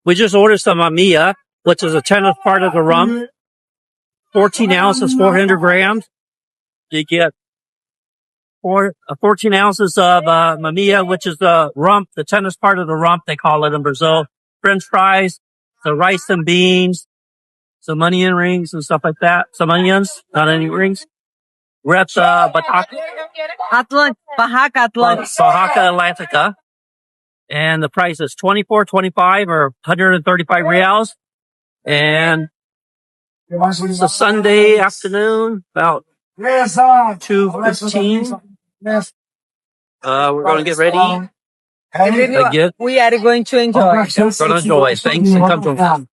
We just ordered some mamia, which is a tenth part of the rump. 14 ounces, 400 grams. You get 14 ounces of mamia, which is the rump, the tenth part of the rump, they call it in Brazil. French fries, some rice and beans, some onion rings and stuff like that. Some onions, not onion rings. We're at Barraca Atlantidz. And the price is $24.25 or 135 reals. And it's a Sunday afternoon, about 2:15. We're going to get ready. We are going to enjoy. Going to enjoy. Thanks and come to